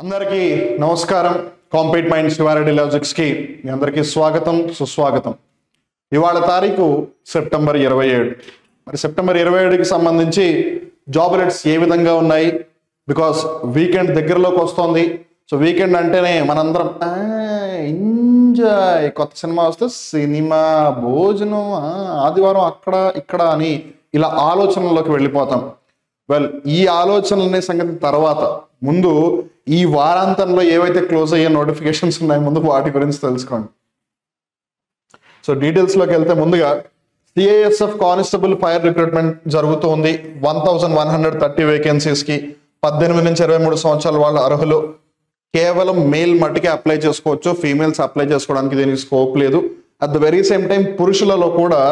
అందరికీ నమస్కారం. Compete mind Sivareddy logics కి మీ అందరికీ స్వాగతం, సుస్వాగతం. ఇవాళ తారీఖు సెప్టెంబర్ 27. మరి సెప్టెంబర్ 27కి సంబంధించి జాబ్ రేట్స్ ఏ విధంగా ఉన్నాయి? బికాస్ వీకెండ్ దగ్గరలోకి వస్తుంది. సో వీకెండ్ అంటేనే మనందరం ఎంజాయ్, కొత్త సినిమా వస్తే సినిమా, భోజనం, ఆదివారం అక్కడ ఇక్కడ అని ఇలా ఆలోచనలోకి వెళ్ళిపోతాం. వెల్, ఈ ఆలోచనలనే సంగతి తర్వాత, ముందు ఈ వారాంతంలో ఏవైతే క్లోజ్ అయ్యే నోటిఫికేషన్స్ ఉన్నాయో ముందు వాటి గురించి తెలుసుకోండి. సో డీటెయిల్స్లోకి వెళ్తే ముందుగా సిఐఎస్ఎఫ్ కానిస్టేబుల్ ఫైర్ రిక్రూట్మెంట్ జరుగుతుంది. 1130 వేకెన్సీస్కి 18 నుంచి 23 సంవత్సరాల వాళ్ళు అర్హులు. కేవలం మేల్ మట్టుకే అప్లై చేసుకోవచ్చు, ఫీమేల్స్ అప్లై చేసుకోవడానికి దీనికి స్కోప్ లేదు. At the very same time పురుషులలో కూడా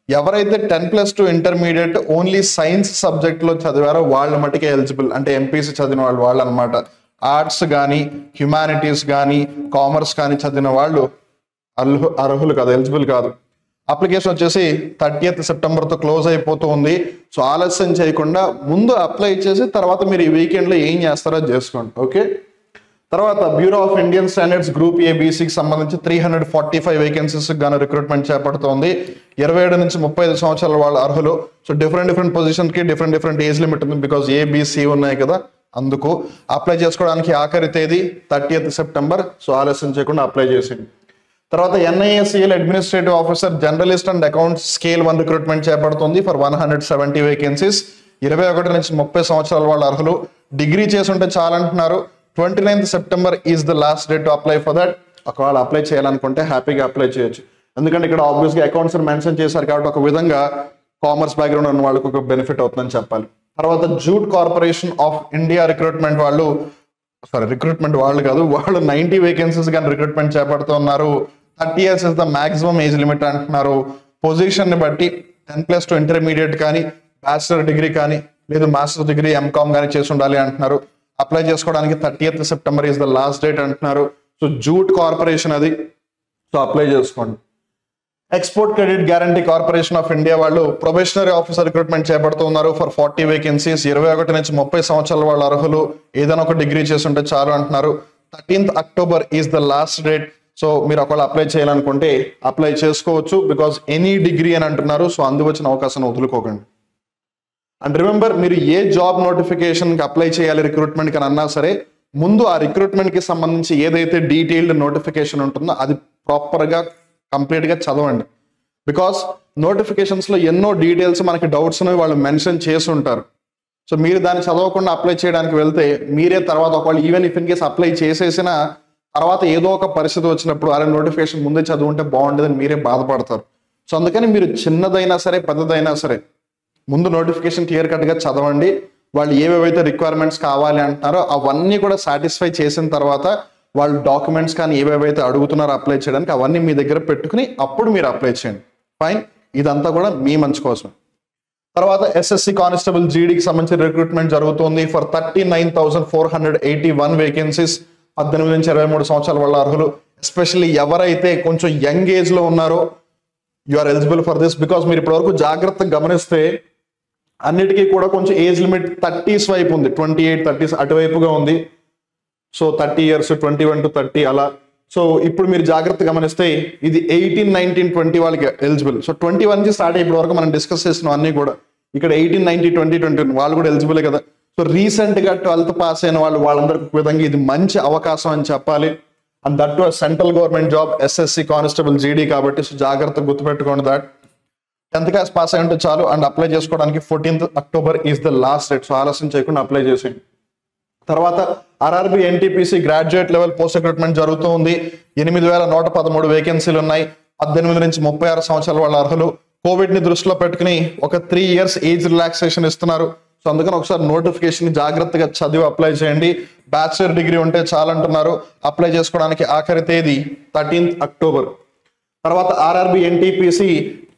ఎవరైతే 10+2 ఇంటర్మీడియట్ ఓన్లీ సైన్స్ సబ్జెక్ట్లో చదివారో వాళ్ళ మట్టుకే ఎలిజిబుల్. అంటే ఎంపీసీ చదివిన వాళ్ళు అనమాట. ఆర్ట్స్ కానీ, హ్యుమానిటీస్ కానీ, కామర్స్ కానీ చదివిన వాళ్ళు అర్హులు కాదు, ఎలిజిబుల్ కాదు. అప్లికేషన్ వచ్చేసి 30th సెప్టెంబర్తో క్లోజ్ అయిపోతూ ఉంది. సో ఆలస్యం చేయకుండా ముందు అప్లై చేసి తర్వాత మీరు ఈ వీకెండ్లో ఏం చేస్తారో చేసుకోండి. ఓకే. తర్వాత bureau of Indian standards group ఏబీసీకి సంబంధించి 345 వేకెన్సీస్ గాను రిక్రూట్మెంట్ చేపడుతోంది. 27 నుంచి 35 సంవత్సరాల వాళ్ళు అర్హులు. సో డిఫరెంట్ పొజిషన్కి డిఫరెంట్ ఏజ్ లిమిట్ ఉంది. బికాజ్ ఏబీసీ ఉన్నాయి కదా, అందుకు అప్లై చేసుకోవడానికి ఆఖరి తేదీ 30th సెప్టెంబర్. సో ఆలస్యం చేయకుండా అప్లై చేసింది. తర్వాత NISCL administrative officer journalist and accounts scale 1 recruitment చేపడుతుంది ఫర్ 170 వేకెన్సీస్. 21 నుంచి 30 సంవత్సరాల వాళ్ళు అర్హులు. డిగ్రీ చేసి ఉంటే చాలంటున్నారు. 29th September is the last date to apply for that. ఒకవేళ అప్లై చేయాలనుకుంటే హ్యాపీగా అప్లై చేయొచ్చు. ఎందుకంటే ఇక్కడ ఆబ్వియస్గా అకౌంట్స్ మెన్షన్ చేశారు కాబట్టి ఒక విధంగా కామర్స్ బ్యాక్గ్రౌండ్ ఉన్న వాళ్ళకి ఒక బెనిఫిట్ అవుతుందని చెప్పాలి. తర్వాత jute corporation of India recruitment వాళ్ళు 90 వేకెన్సీస్ కానీ రిక్రూట్మెంట్ చేపడుతున్నారు. 30 years is the maximum age limit అంటున్నారు. పొజిషన్ ని బట్టి 10+2 ఇంటర్మీడియట్ కానీ, బ్యాచిలర్ డిగ్రీ కానీ, లేదు మాస్టర్ డిగ్రీ MCOM కానీ చేసి ఉండాలి అంటున్నారు. అప్లై చేసుకోవడానికి 30th September is the last date అంటున్నారు. సో జూట్ కార్పొరేషన్ అది. సో అప్లై చేసుకోండి. Export credit guarantee corporation of India వాళ్ళు ప్రొబేషనరీ ఆఫీసర్ రిక్రూట్మెంట్ చేపడుతున్నారు ఫర్ 40 వేకెన్సీస్. 21 నుంచి 30 సంవత్సరాల వాళ్ళు అర్హులు. ఏదైనా ఒక డిగ్రీ చేసి ఉంటే చాలు అంటున్నారు. 13th October is the last date. So మీరు ఒకవేళ అప్లై చేయాలనుకుంటే అప్లై చేసుకోవచ్చు. బికాజ్ ఎనీ డిగ్రీ అని అంటున్నారు. సో అందువచ్చిన అవకాశాన్ని వదులుకోకండి. అండ్ రిమెంబర్, మీరు ఏ జాబ్ నోటిఫికేషన్కి అప్లై చేయాలి రిక్రూట్మెంట్ అని అన్నా సరే, ముందు ఆ రిక్రూట్మెంట్కి సంబంధించి ఏదైతే డీటెయిల్డ్ నోటిఫికేషన్ ఉంటుందో అది ప్రాపర్గా కంప్లీట్గా చదవండి. బికాస్ నోటిఫికేషన్స్లో ఎన్నో డీటెయిల్స్ మనకి డౌట్స్ వాళ్ళు మెన్షన్ చేసి ఉంటారు. సో మీరు దాన్ని చదవకుండా అప్లై చేయడానికి వెళ్తే మీరే తర్వాత ఒకవేళ even if in case apply చేసేసిన తర్వాత ఏదో ఒక పరిస్థితి వచ్చినప్పుడు అరే నోటిఫికేషన్ ముందే చదువుంటే బాగుండేదని మీరే బాధపడతారు. సో అందుకని మీరు చిన్నదైనా సరే పెద్దదైనా సరే ముందు నోటిఫికేషన్ క్లియర్ కట్గా చదవండి. వాళ్ళు ఏవేవైతే రిక్వైర్మెంట్స్ కావాలి అంటున్నారో అవన్నీ కూడా సాటిస్ఫై చేసిన తర్వాత వాళ్ళు డాక్యుమెంట్స్ కానీ ఏవేవైతే అడుగుతున్నారో అప్లై చేయడానికి అవన్నీ మీ దగ్గర పెట్టుకుని అప్పుడు మీరు అప్లై చేయండి. ఫైన్, ఇదంతా కూడా మీ మంచి కోసం. తర్వాత SSC కానిస్టేబుల్ జీడీకి సంబంధించిన రిక్రూట్మెంట్ జరుగుతుంది ఫర్ 39,481 వేకెన్సీస్. 18 నుంచి 23 సంవత్సరాల వాళ్ళ అర్హులు. ఎస్పెషల్లీ ఎవరైతే కొంచెం యంగ్ ఏజ్లో ఉన్నారో you are eligible for this. Because మీరు ఇప్పటివరకు జాగ్రత్తగా గమనిస్తే అన్నిటికీ కూడా కొంచెం ఏజ్ లిమిట్ 30s వైపు ఉంది. 28, 30s అటువైపుగా ఉంది. సో 30 years, 21 to 30 అలా. సో ఇప్పుడు మీరు జాగ్రత్త గమనిస్తే ఇది 18, 19, 20 వాళ్ళకి ఎలిజిబుల్. సో 21 నుంచి స్టార్ట్ ఇప్పటి వరకు మనం డిస్కస్ చేసిన అన్ని కూడా ఇక్కడ 18, 19, 20, 21 వాళ్ళు కూడా ఎలిజిబులే కదా. సో రీసెంట్గా 12th పాస్ అయిన వాళ్ళందరికీ విధంగా ఇది మంచి అవకాశం అని చెప్పాలి. And that to central government job SSC constable జీడీ కాబట్టి సో జాగ్రత్తగా గుర్తుపెట్టుకోండి దట్ 10th క్లాస్ పాస్ అయి ఉంటే చాలు. అండ్ అప్లై చేసుకోవడానికి 14th October is the last date. So ఆలస్యం చేయకుండా అప్లై చేసేయండి. తర్వాత RRB NTPC graduate level post recruitment జరుగుతూ ఉంది. 8,113 వేకెన్సీలు ఉన్నాయి. 18 నుంచి 36 సంవత్సరాల వాళ్ళ అర్హులు. కోవిడ్ని దృష్టిలో పెట్టుకుని ఒక 3 years ఏజ్ రిలాక్సేషన్ ఇస్తున్నారు. సో అందుకని ఒకసారి నోటిఫికేషన్ జాగ్రత్తగా చదివి అప్లై చేయండి. బ్యాచిలర్ డిగ్రీ ఉంటే చాలంటున్నారు. అప్లై చేసుకోవడానికి ఆఖరి తేదీ 13th అక్టోబర్. తర్వాత RRB NTPC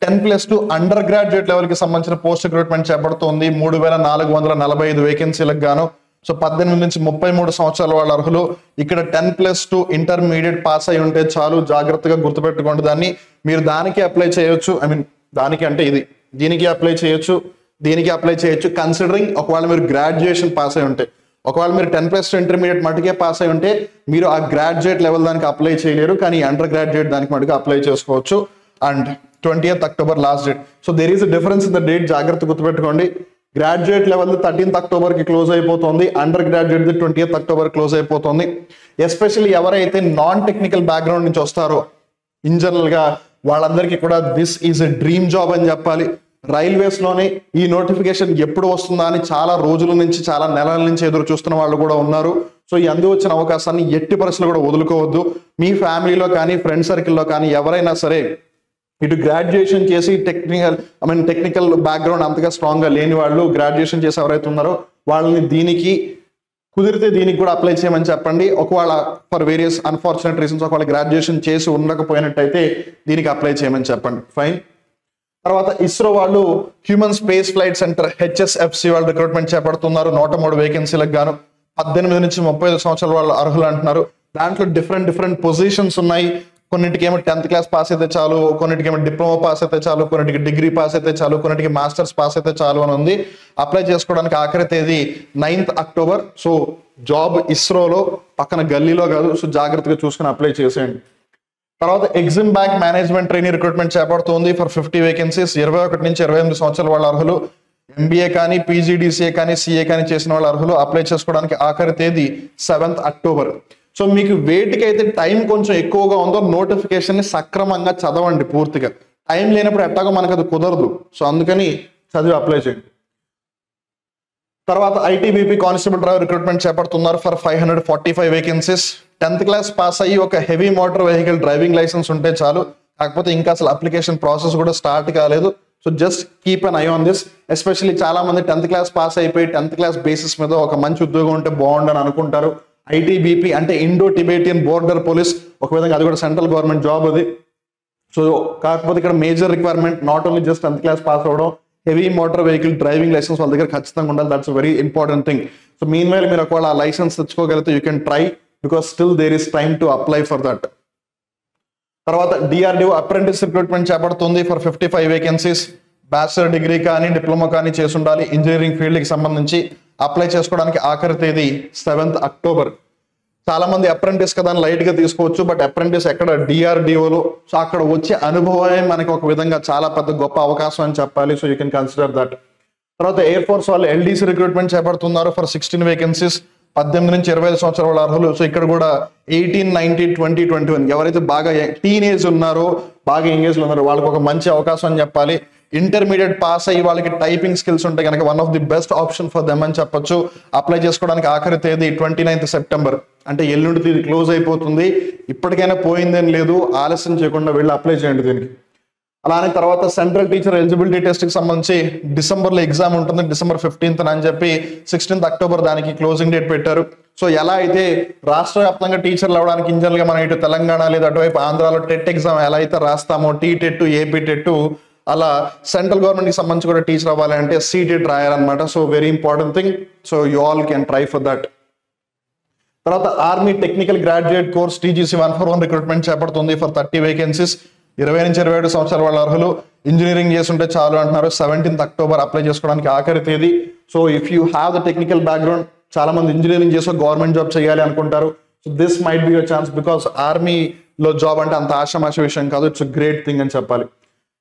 10+2 అండర్ గ్రాడ్యుయేట్ లెవెల్కి సంబంధించిన పోస్ట్ రిక్రూట్మెంట్ చేపడుతుంది 3,445 వేకెన్సీలకు గాను. సో 18 నుంచి 33 సంవత్సరాల వాళ్ళ అర్హులు. ఇక్కడ 10+2 ఇంటర్మీడియట్ పాస్ అయి ఉంటే చాలు. జాగ్రత్తగా గుర్తుపెట్టుకోండి దాన్ని. మీరు దానికి అప్లై చేయొచ్చు. దానికి అంటే దీనికి అప్లై చేయొచ్చు, దీనికి అప్లై చేయొచ్చు కన్సిడరింగ్ ఒకవేళ మీరు గ్రాడ్యుయేషన్ పాస్ అయి ఉంటే. ఒకవేళ మీరు 10+2 ఇంటర్మీడియట్ మటుకే పాస్ అయి ఉంటే మీరు ఆ గ్రాడ్యుయేట్ లెవెల్ దానికి అప్లై చేయలేరు, కానీ అండర్ గ్రాడ్యుయేట్ దానికి మటుకు అప్లై చేసుకోవచ్చు. And 20th October last date. So there is a difference in the date, జాగ్రత్త గుర్తుపెట్టుకోండి. గ్రాడ్యుయేట్ లెవెల్ 13th October కి క్లోజ్ అయిపోతుంది, undergraduate 20th October close అయిపోతుంది. ఎస్పెషల్లీ ఎవరైతే నాన్ టెక్నికల్ బ్యాక్గ్రౌండ్ నుంచి వస్తారో ఇన్ జనరల్ గా వాళ్ళందరికీ కూడా this is a dream job అని చెప్పాలి. రైల్వేస్ లోనే ఈ నోటిఫికేషన్ ఎప్పుడు వస్తుందా అని చాలా రోజుల నుంచి, చాలా నెలల నుంచి ఎదురు చూస్తున్న వాళ్ళు కూడా ఉన్నారు. సో ఈ అందు వచ్చిన అవకాశాన్ని ఎట్టి పరిస్థితులు కూడా వదులుకోవద్దు. మీ ఫ్యామిలీలో కానీ ఫ్రెండ్ సర్కిల్లో కానీ ఎవరైనా సరే ఇటు గ్రాడ్యుయేషన్ చేసి టెక్నికల్ బ్యాక్గ్రౌండ్ అంతగా స్ట్రాంగ్ గా లేని వాళ్ళు, గ్రాడ్యుయేషన్ చేసి ఎవరైతే ఉన్నారో వాళ్ళని దీనికి కుదిరితే దీనికి కూడా అప్లై చేయమని చెప్పండి. ఒకవేళ ఫర్ వేరియస్ అన్ఫార్చునేట్ రీజన్స్ ఒకవేళ గ్రాడ్యుయేషన్ చేసి ఉండకపోయినట్టయితే దీనికి అప్లై చేయమని చెప్పండి. ఫైన్. తర్వాత ఇస్రో వాళ్ళు human space flight centre HSFC వాళ్ళు రిక్రూట్మెంట్ చేపడుతున్నారు. 103 వేకెన్సీలకు గాను 18 నుంచి 35 సంవత్సరాల వాళ్ళు అర్హులు అంటున్నారు. దాంట్లో డిఫరెంట్ పొజిషన్స్ ఉన్నాయి. కొన్నిటికేమో 10th క్లాస్ పాస్ అయితే చాలు, కొన్నిటికేమో డిప్లొమా పాస్ అయితే చాలు, కొన్నిటికి డిగ్రీ పాస్ అయితే చాలు, కొన్నిటికి మాస్టర్స్ పాస్ అయితే చాలు అని ఉంది. అప్లై చేసుకోవడానికి ఆఖరి తేదీ 9th October. సో జాబ్ ఇస్రోలో పక్కన గల్లీలో కాదు, సో జాగ్రత్తగా చూసుకుని అప్లై చేసేయండి. తర్వాత EXIM bank management trainee recruitment చేపడుతుంది ఫర్ 50 వేకెన్సీస్. 21 నుంచి 28 సంవత్సరాల వాళ్ళ అర్హులు. MBA కానీ PGDCA కానీ CA కానీ చేసిన వాళ్ళ అర్హులు. అప్లై చేసుకోవడానికి ఆఖరి తేదీ 7th October. సో మీకు వేటికైతే టైం కొంచెం ఎక్కువగా ఉందో నోటిఫికేషన్ ని సక్రమంగా చదవండి పూర్తిగా. టైం లేనప్పుడు ఎట్టాగో మనకు అది కుదరదు, సో అందుకని చదివి అప్లై చేయండి. తర్వాత ITBP కానిస్టేబుల్ డ్రైవర్ రిక్రూట్మెంట్ చేపడుతున్నారు for 545 vacancies. 10th class pass అయ్యి ఒక heavy motor vehicle driving licence ఉంటే చాలు. కాకపోతే ఇంకా అసలు అప్లికేషన్ ప్రాసెస్ కూడా స్టార్ట్ కాలేదు. So just keep an eye on this. Especially చాలా మంది 10th క్లాస్ పాస్ అయిపోయి 10th క్లాస్ బేసిస్ మీద ఒక మంచి ఉద్యోగం ఉంటే బాగుండని అనుకుంటారు. ITBP అంటే ఇండో టిబేటియన్ బోర్డర్ పోలీస్, ఒక విధంగా అది కూడా సెంట్రల్ గవర్నమెంట్ జాబ్ అది. సో కాకపోతే ఇక్కడ major requirement not only just 10th class pass అవడం, heavy motor vehicle driving licence వాళ్ళ దగ్గర ఖచ్చితంగా ఉండాలి. That's very important thing. So meanwhile మీరు ఒకవేళ ఆ లైసెన్స్ తెచ్చుకోగలిగితే you can try, because still there is time to apply for that. తర్వాత DRDO అప్రెంటిస్ రిక్రూట్మెంట్ చేపడుతుంది ఫర్ 55 వేకెన్సీస్. బ్యాచిలర్ డిగ్రీ కానీ డిప్లొమా కానీ చేసి ఉండాలి ఇంజనీరింగ్ ఫీల్డ్కి సంబంధించి. అప్లై చేసుకోవడానికి ఆఖరి తేదీ 7th October. చాలా మంది అప్రెంటిస్ కదా అని లైట్ గా తీసుకోవచ్చు, బట్ అప్రెంటిస్ ఎక్కడ DRDOలో. సో అక్కడ వచ్చే అనుభవమే మనకి ఒక విధంగా చాలా పెద్ద గొప్ప అవకాశం అని చెప్పాలి. So you can consider that. తర్వాత ఎయిర్ ఫోర్స్ వాళ్ళు LDC రిక్రూట్మెంట్ చేపడుతున్నారు ఫర్ 16 వేకెన్సీస్. 18 నుంచి 25 సంవత్సరాల అర్హులు. సో ఇక్కడ కూడా 18, 19, 20, 21 ఎవరైతే బాగా టీనేజ్ ఉన్నారో, బాగా ఎంగేజ్ ఉన్నారో వాళ్ళకి ఒక మంచి అవకాశం అని చెప్పాలి. ఇంటర్మీడియట్ పాస్ అయ్యి వాళ్ళకి టైపింగ్ స్కిల్స్ ఉంటే కనుక one of the best option for them అని చెప్పొచ్చు. అప్లై చేసుకోవడానికి ఆఖరి తేదీ 29th September. అంటే ఎల్లుండి ఇది క్లోజ్ అయిపోతుంది. ఇప్పటికైనా పోయిందేం లేదు, ఆలస్యం చేయకుండా వెళ్ళి అప్లై చేయండి దీనికి. అలానే తర్వాత సెంట్రల్ టీచర్ ఎలిజిబిలిటీ టెస్ట్ కి సంబంధించి డిసెంబర్లో ఎగ్జామ్ ఉంటుంది, December 15th అని చెప్పి 16th October దానికి క్లోజింగ్ డేట్ పెట్టారు. సో ఎలా అయితే రాష్ట్ర వ్యాప్తంగా టీచర్లు అవ్వడానికి ఇంజనరల్ గా మనం ఇటు తెలంగాణ లేదా అటువైపు ఆంధ్రాలో టెట్ ఎగ్జామ్ ఎలా అయితే రాస్తామో, TTET, AP TET, అలా సెంట్రల్ గవర్నమెంట్ కి సంబంధించి కూడా టీచర్ అవ్వాలి అంటే CTET రాయాలన్నమాట. So very important thing. So you all can try for that. తర్వాత army technical graduate course TGC 141 recruitment చేపడుతుంది ఫర్ 30 వేకెన్సీస్. 20 నుంచి 27 సంవత్సరాల వాళ్ళ అర్హులు. ఇంజనీరింగ్ చేస్తుంటే చాలు అంటున్నారు. 17th October అప్లై చేసుకోవడానికి ఆఖరి తేదీ. So if you have the technical background, చాలా మంది ఇంజనీరింగ్ చేసి గవర్నమెంట్ జాబ్ చేయాలి అనుకుంటారు. So this might be your chance, because ఆర్మీలో జాబ్ అంటే అంత ఆషామాష విషయం కాదు. ఇట్స్ గ్రేట్ థింగ్ అని చెప్పాలి.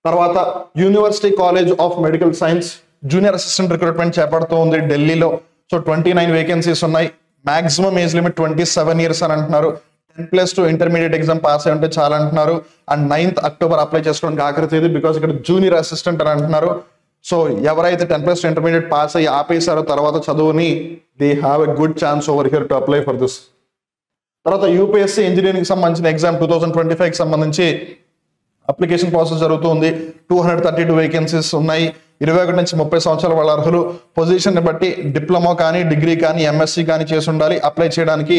తర్వాత university college of medical science junior assistant recruitment చేపడుతూ ఉంది ఢిల్లీలో. సో 29 వేకెన్సీస్ ఉన్నాయి. మాక్సిమం ఏజ్ లిమిట్ 27 years అని అంటున్నారు. 10+2 ఇంటర్మీడియట్ ఎగ్జామ్ పాస్ అయి ఉంటే చాలా అంటున్నారు. అండ్ 9th October అప్లై చేసుకోవడానికి ఆఖరి తేదీ, బికాస్ ఇక్కడ జూనియర్ అసిస్టెంట్ అని అంటున్నారు. సో ఎవరైతే 10+2 ఇంటర్మీడియట్ పాస్ అయ్యి ఆపేశారో తర్వాత చదువుని, they have a good chance over here to apply for this. తర్వాత UPSC ఇంజనీరింగ్ సంబంధించిన ఎగ్జామ్ 2025 కి సంబంధించి అప్లికేషన్ ప్రాసెస్ జరుగుతుంది. 232 వేకెన్సీస్ ఉన్నాయి. 21 నుంచి 30 సంవత్సరాల వాళ్ళ అర్హులు. పొజిషన్ ని బట్టి డిప్లొమా కానీ డిగ్రీ కానీ MSc కానీ చేసి ఉండాలి. అప్లై చేయడానికి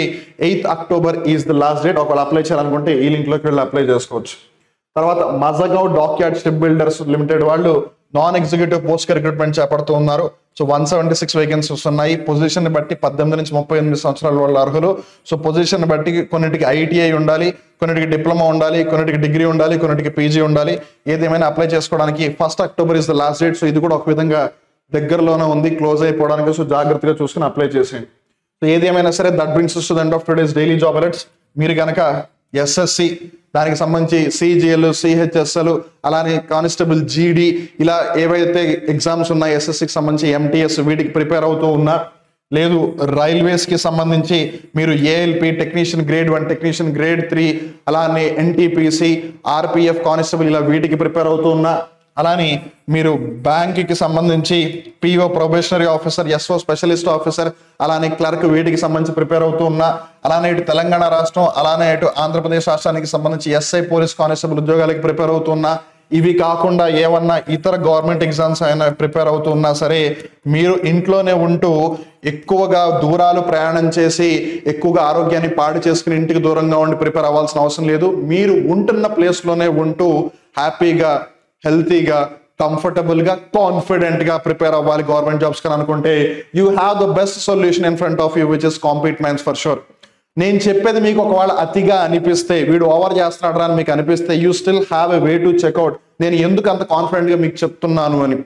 8th October is the last date. ఒకవేళ అప్లై చేయాలనుకుంటే ఈ లింక్ లోకి వెళ్ళి అప్లై చేసుకోవచ్చు. తర్వాత Mazagon dockyard ship builders limited వాళ్ళు నాన్ ఎగ్జిక్యూటివ్ పోస్ట్ కి రిక్రూట్మెంట్ చేపడుతూ ఉన్నారు. సో 176 వేకెన్సీస్ ఉన్నాయి. పొజిషన్ ని బట్టి 18 నుంచి 38 సంవత్సరాల వాళ్ళ అర్హులు. సో పొజిషన్ ని బట్టి కొన్నిటికి ITI ఉండాలి, కొన్నిటికి డిప్లొమా ఉండాలి, కొన్నిటికి డిగ్రీ ఉండాలి, కొన్నిటికి PG ఉండాలి. ఏదేమైనా అప్లై చేసుకోవడానికి 1st October is the last date. So ఇది కూడా ఒక విధంగా దగ్గరలోనే ఉంది క్లోజ్ అయిపోవడానికి. సో జాగ్రత్తగా చూసుకుని అప్లై చేసేయండి. సో ఏది ఏమైనా సరే that brings to the end of today's daily job alerts. మీరు కనుక ఎస్ఎస్సి దానికి సంబంధించి సిజిఎల్, సిహెచ్ఎస్ఎల్, అలానే కానిస్టేబుల్, జీడీ ఇలా ఏవైతే ఎగ్జామ్స్ ఉన్నాయి ఎస్ఎస్సికి సంబంధించి, ఎంటీఎస్ వీటికి ప్రిపేర్ అవుతూ ఉన్నా, లేదు రైల్వేస్కి సంబంధించి మీరు ALP, technician grade 1, technician grade 3, అలానే ఎన్టీపీసీ, ఆర్పిఎఫ్, కానిస్టేబుల్ ఇలా వీటికి ప్రిపేర్ అవుతూ ఉన్నా, అలానే మీరు బ్యాంక్కి సంబంధించి PO, probationary officer, SO, specialist officer, అలానే క్లర్క్ వీటికి సంబంధించి ప్రిపేర్ అవుతూ ఉన్నా, అలానే ఇటు తెలంగాణ రాష్ట్రం, అలానే ఇటు ఆంధ్రప్రదేశ్ రాష్ట్రానికి సంబంధించి ఎస్ఐ, పోలీస్ కానిస్టేబుల్ ఉద్యోగాలకి ప్రిపేర్ అవుతున్నా, ఇవి కాకుండా ఏమన్నా ఇతర గవర్నమెంట్ ఎగ్జామ్స్ అయినా ప్రిపేర్ అవుతున్నా సరే మీరు ఇంట్లోనే ఉంటూ ఎక్కువగా దూరాలు ప్రయాణం చేసి ఎక్కువగా ఆరోగ్యాన్ని పాడు చేసుకుని ఇంటికి దూరంగా ఉండి ప్రిపేర్ అవ్వాల్సిన అవసరం లేదు. మీరు ఉంటున్న ప్లేస్లోనే ఉంటూ హ్యాపీగా, హెల్తీగా, కంఫర్టబుల్ గా, కాన్ఫిడెంట్ గా ప్రిపేర్ అవ్వాలి గవర్నమెంట్ జాబ్స్ అని అనుకుంటే you have the best solution in front of you which is compete minds for sure. నేను చెప్పేది మీకు ఒకవేళ అతిగా అనిపిస్తే, వీడు ఓవర్ చేస్తున్నాడు అని మీకు అనిపిస్తే, you still have a way to check out నేను ఎందుకు అంత కాన్ఫిడెంట్ గా మీకు చెప్తున్నాను అని.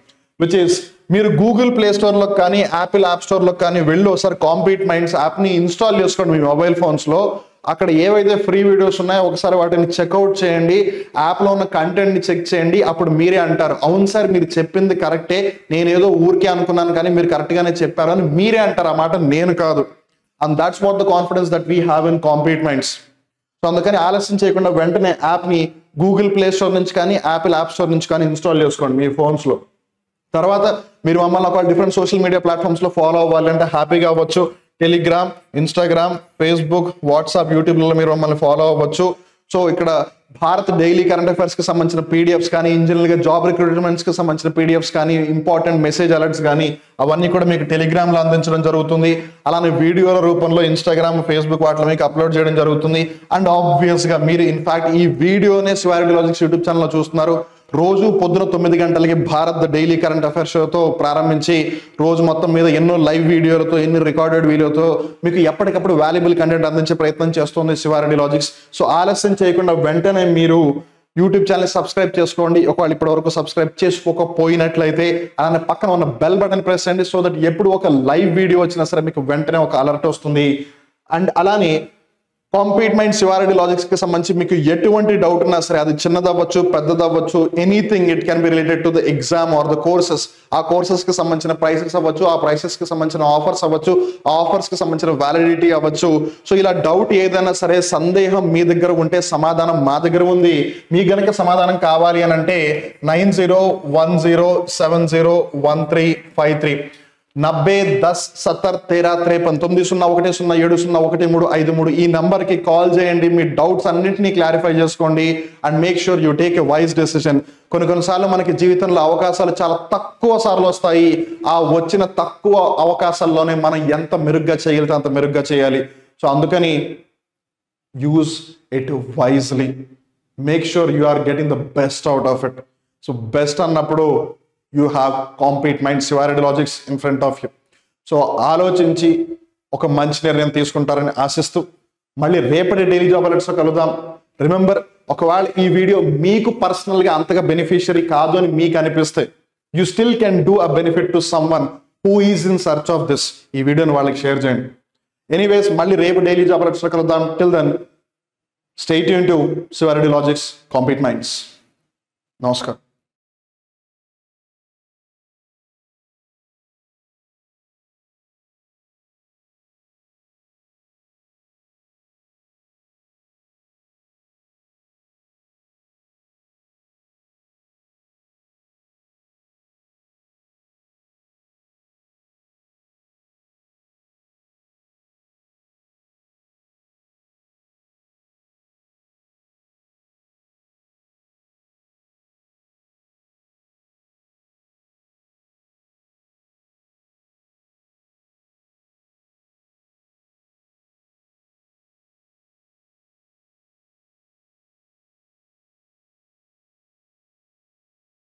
విచ్ ఇస్ మీరు గూగుల్ ప్లే స్టోర్లో కానీ యాపిల్ యాప్ స్టోర్లో కానీ వెళ్ళి ఒకసారి కాంపీట్ మైండ్స్ యాప్ని ఇన్స్టాల్ చేసుకోండి మీ మొబైల్ ఫోన్స్లో. అక్కడ ఏవైతే ఫ్రీ వీడియోస్ ఉన్నాయో ఒకసారి వాటిని చెక్అవుట్ చేయండి, యాప్లో ఉన్న కంటెంట్ని చెక్ చేయండి. అప్పుడు మీరే అంటారు, అవును సార్ మీరు చెప్పింది కరెక్టే, నేనేదో ఊరికే అనుకున్నాను కానీ మీరు కరెక్ట్గానే చెప్పారు అని మీరే అంటారు. ఆ మాట నేను కాదు. And that's what the confidence that we have in compete minds. So అందుకని ఆలస్యం చేయకుండా వెంటనే యాప్ని గూగుల్ ప్లే స్టోర్ నుంచి కానీ యాపిల్ యాప్ స్టోర్ నుంచి కానీ ఇన్స్టాల్ చేసుకోండి మీ ఫోన్స్లో. తర్వాత మీరు మమ్మల్ని ఒక డిఫరెంట్ సోషల్ మీడియా ప్లాట్ఫామ్స్లో ఫాలో అవ్వాలి అంటే హ్యాపీగా అవ్వచ్చు. టెలిగ్రామ్, ఇన్స్టాగ్రామ్, ఫేస్బుక్, వాట్సాప్, యూట్యూబ్లలో మీరు మమ్మల్ని ఫాలో అవ్వచ్చు. సో ఇక్కడ భారత్ డైలీ కరెంట్ అఫైర్స్కి సంబంధించిన పీడిఎఫ్స్ కానీ, ఇంజనీర్గా జాబ్ రిక్రూట్మెంట్స్కి సంబంధించిన పీడిఎఫ్స్ కానీ, ఇంపార్టెంట్ మెసేజ్ అలర్ట్స్ కానీ అవన్నీ కూడా మీకు టెలిగ్రామ్లో అందించడం జరుగుతుంది. అలానే వీడియోల రూపంలో ఇన్స్టాగ్రామ్, ఫేస్బుక్ వాటిలో మీకు అప్లోడ్ చేయడం జరుగుతుంది. అండ్ ఆబ్వియస్గా మీరు ఇన్ఫాక్ట్ ఈ వీడియోనే శివారెడ్డి లాజిక్స్ యూట్యూబ్ ఛానల్లో చూస్తున్నారు. రోజు పొద్దున 9 గంటలకి భారత్ డైలీ కరెంట్ అఫైర్స్ షోతో ప్రారంభించి రోజు మొత్తం మీద ఎన్నో లైవ్ వీడియోలతో, ఎన్ని రికార్డెడ్ వీడియోతో మీకు ఎప్పటికప్పుడు వాల్యుబుల్ కంటెంట్ అందించే ప్రయత్నం చేస్తుంది శివారెడ్డి లాజిక్స్. సో ఆలస్యం చేయకుండా వెంటనే మీరు యూట్యూబ్ ఛానల్ సబ్స్క్రైబ్ చేసుకోండి. ఒకవేళ ఇప్పటి వరకు సబ్స్క్రైబ్ చేసుకోకపోయినట్లయితే అలానే పక్కన ఉన్న బెల్ బటన్ ప్రెస్ చేయండి. సో దట్ ఎప్పుడు ఒక లైవ్ వీడియో వచ్చినా సరే మీకు వెంటనే ఒక అలర్ట్ వస్తుంది. అండ్ అలానే కాంపీట్ మైండ్ శివారెడ్డి లాజిక్స్ కి సంబంధించి మీకు ఎటువంటి డౌట్ ఉన్నా సరే, అది చిన్నదవ్వచ్చు, పెద్దదవ్వచ్చు, anything it can be related to the exam or the courses. ఆ కోర్సెస్ కి సంబంధించిన ప్రైసెస్ అవ్వచ్చు, ఆ ప్రైసెస్ కి సంబంధించిన ఆఫర్స్ అవ్వచ్చు, ఆ ఆఫర్స్ కి సంబంధించిన వ్యాలిడిటీ అవ్వచ్చు. సో ఇలా డౌట్ ఏదైనా సరే, సందేహం మీ దగ్గర ఉంటే సమాధానం మా దగ్గర ఉంది. మీ గనక సమాధానం కావాలి అని అంటే 9010701353 90101353 ఈ నంబర్కి కాల్ చేయండి. మీ డౌట్స్ అన్నింటినీ క్లారిఫై చేసుకోండి and make sure you take a wise decision. కొన్నిసార్లు మనకి జీవితంలో అవకాశాలు చాలా తక్కువ సార్లు వస్తాయి. ఆ వచ్చిన తక్కువ అవకాశాల్లోనే మనం ఎంత మెరుగ్గా చేయగలిగితే అంత మెరుగ్గా చేయాలి. సో అందుకని use it wisely. Make sure you are getting the best out of it. So best అన్నప్పుడు you have compete mind Sivareddy logics in front of you. So ఆలోచించి ఒక మంచి నిర్ణయం తీసుకుంటారని ఆశిస్తూ మళ్ళీ రేపటి డైలీ జాబ్ అలర్ట్స్లో కలుద్దాం. రిమెంబర్, ఒకవేళ ఈ వీడియో మీకు పర్సనల్గా అంతగా బెనిఫిషియరీ కాదు అని మీకు అనిపిస్తే you still can do a benefit to someone who is in search of this. ఈ వీడియోని వాళ్ళకి షేర్ చేయండి. ఎనీవేస్, మళ్ళీ రేపు డైలీ జాబ్ అలర్ట్స్లో కలుద్దాం. Till then stay tune to Shivareddy logics, compete minds. నమస్కారం.